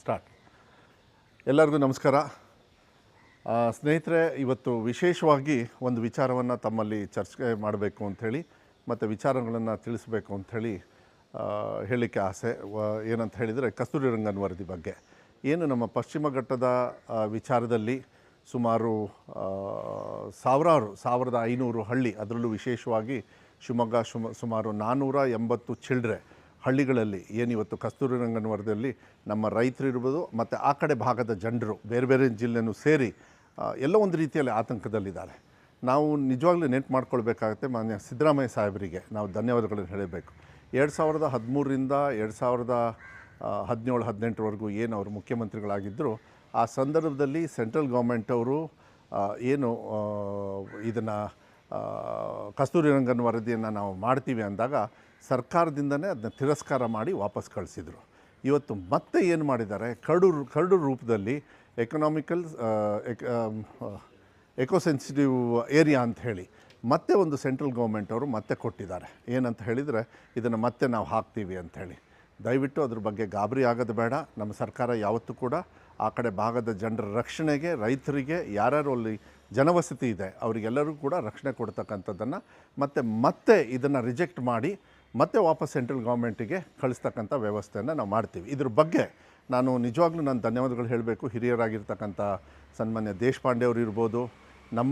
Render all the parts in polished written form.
Start. ಎಲ್ಲರಿಗೂ ನಮಸ್ಕಾರ. ಸ್ನೇಹಿತರೆ, ಇವತ್ತು ವಿಶೇಷವಾಗಿ ಒಂದು ವಿಚಾರವನ್ನು ತಮ್ಮಲ್ಲಿ ಚರ್ಚೆ ಮಾಡಬೇಕು ಅಂಥೇಳಿ ಮತ್ತು ವಿಚಾರಗಳನ್ನು ತಿಳಿಸಬೇಕು ಅಂಥೇಳಿ ಹೇಳಲಿಕ್ಕೆ ಆಸೆ. ಏನಂತ ಹೇಳಿದರೆ, ಕಸ್ತೂರಿ ರಂಗನ್ ವರದಿ ಬಗ್ಗೆ. ಏನು ನಮ್ಮ ಪಶ್ಚಿಮ ಘಟ್ಟದ ವಿಚಾರದಲ್ಲಿ ಸುಮಾರು 1500 ಹಳ್ಳಿ, ಅದರಲ್ಲೂ ವಿಶೇಷವಾಗಿ ಶಿವಮೊಗ್ಗ ಸುಮಾರು 480 ಚಿಲ್ಡ್ರೆ ಹಳ್ಳಿಗಳಲ್ಲಿ ಏನಿವತ್ತು ಕಸ್ತೂರಿ ರಂಗನ್ ವರದಿಯಲ್ಲಿ ನಮ್ಮ ರೈತರಿರ್ಬೋದು ಮತ್ತು ಆ ಕಡೆ ಭಾಗದ ಜನರು ಬೇರೆ ಬೇರೆ ಜಿಲ್ಲೆನೂ ಸೇರಿ ಎಲ್ಲೋ ಒಂದು ರೀತಿಯಲ್ಲಿ ಆತಂಕದಲ್ಲಿದ್ದಾರೆ. ನಾವು ನಿಜವಾಗ್ಲೂ ನೆನ್ಪು ಮಾಡ್ಕೊಳ್ಬೇಕಾಗತ್ತೆ, ಮಾನ್ಯ ಸಿದ್ದರಾಮಯ್ಯ ಸಾಹೇಬರಿಗೆ ನಾವು ಧನ್ಯವಾದಗಳನ್ನು ಹೇಳಬೇಕು. 2013ರಿಂದ 2017-18ವರೆಗೂ ಏನು ಅವರು ಮುಖ್ಯಮಂತ್ರಿಗಳಾಗಿದ್ದರು, ಆ ಸಂದರ್ಭದಲ್ಲಿ ಸೆಂಟ್ರಲ್ ಗೌರ್ಮೆಂಟ್ ಅವರು ಏನು ಇದನ್ನು ಕಸ್ತೂರಿ ರಂಗನ್ ವರದಿಯನ್ನು ನಾವು ಮಾಡ್ತೀವಿ ಅಂದಾಗ ಸರ್ಕಾರದಿಂದನೇ ಅದನ್ನ ತಿರಸ್ಕಾರ ಮಾಡಿ ವಾಪಸ್ ಕಳಿಸಿದರು. ಇವತ್ತು ಮತ್ತೆ ಏನು ಮಾಡಿದ್ದಾರೆ, ಕರಡು ರೂಪದಲ್ಲಿ ಎಕೋಸೆನ್ಸಿಟಿವ್ ಏರಿಯಾ ಅಂತ ಹೇಳಿ ಮತ್ತೆ ಒಂದು ಸೆಂಟ್ರಲ್ ಗೌರ್ಮೆಂಟ್ ಅವರು ಮತ್ತೆ ಕೊಟ್ಟಿದ್ದಾರೆ. ಏನಂತ ಹೇಳಿದರೆ, ಇದನ್ನು ಮತ್ತೆ ನಾವು ಹಾಕ್ತೀವಿ ಅಂಥೇಳಿ. ದಯವಿಟ್ಟು ಅದ್ರ ಬಗ್ಗೆ ಗಾಬರಿ ಆಗೋದು ಬೇಡ. ನಮ್ಮ ಸರ್ಕಾರ ಯಾವತ್ತೂ ಕೂಡ ಆ ಕಡೆ ಭಾಗದ ಜನರ ರಕ್ಷಣೆಗೆ, ರೈತರಿಗೆ, ಯಾರ್ಯಾರು ಅಲ್ಲಿ ಜನವಸತಿ ಇದೆ ಅವರಿಗೆಲ್ಲರಿಗೂ ಕೂಡ ರಕ್ಷಣೆ ಕೊಡ್ತಕ್ಕಂಥದ್ದನ್ನು ಮತ್ತೆ ಇದನ್ನು ರಿಜೆಕ್ಟ್ ಮಾಡಿ ಮತ್ತೆ ವಾಪಸ್ ಸೆಂಟ್ರಲ್ ಗೌರ್ಮೆಂಟಿಗೆ ಕಳಿಸ್ತಕ್ಕಂಥ ವ್ಯವಸ್ಥೆಯನ್ನು ನಾವು ಮಾಡ್ತೀವಿ. ಇದ್ರ ಬಗ್ಗೆ ನಾನು ನಿಜವಾಗ್ಲೂ ನಾನು ಧನ್ಯವಾದಗಳು ಹೇಳಬೇಕು. ಹಿರಿಯರಾಗಿರ್ತಕ್ಕಂಥ ಸನ್ಮಾನ್ಯ ದೇಶಪಾಂಡೆ ಅವರು ಇರ್ಬೋದು, ನಮ್ಮ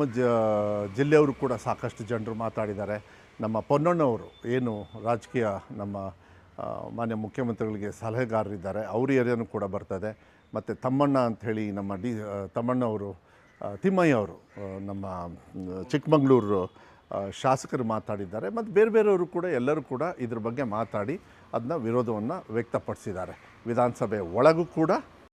ಜಿಲ್ಲೆಯವರು ಕೂಡ ಸಾಕಷ್ಟು ಜನರು ಮಾತಾಡಿದ್ದಾರೆ. ನಮ್ಮ ಪೊನ್ನಣ್ಣವರು ಏನು ರಾಜಕೀಯ ನಮ್ಮ ಮಾನ್ಯ ಮುಖ್ಯಮಂತ್ರಿಗಳಿಗೆ ಸಲಹೆಗಾರರಿದ್ದಾರೆ, ಅವ್ರ ಏರಿಯಾನೂ ಕೂಡ ಬರ್ತದೆ. ಮತ್ತು ತಮ್ಮಣ್ಣ ಅಂಥೇಳಿ ನಮ್ಮ ತಮ್ಮಣ್ಣವರು, ತಿಮ್ಮಯ್ಯ ಅವರು ನಮ್ಮ ಚಿಕ್ಕಮಗಳೂರು ಶಾಸಕರು ಮಾತಾಡಿದ್ದಾರೆ. ಮತ್ತು ಬೇರೆ ಬೇರೆಯವರು ಕೂಡ ಎಲ್ಲರೂ ಕೂಡ ಇದ್ರ ಬಗ್ಗೆ ಮಾತಾಡಿ ಅದನ್ನ ವಿರೋಧವನ್ನು ವ್ಯಕ್ತಪಡಿಸಿದ್ದಾರೆ. ವಿಧಾನಸಭೆ ಒಳಗೂ ಕೂಡ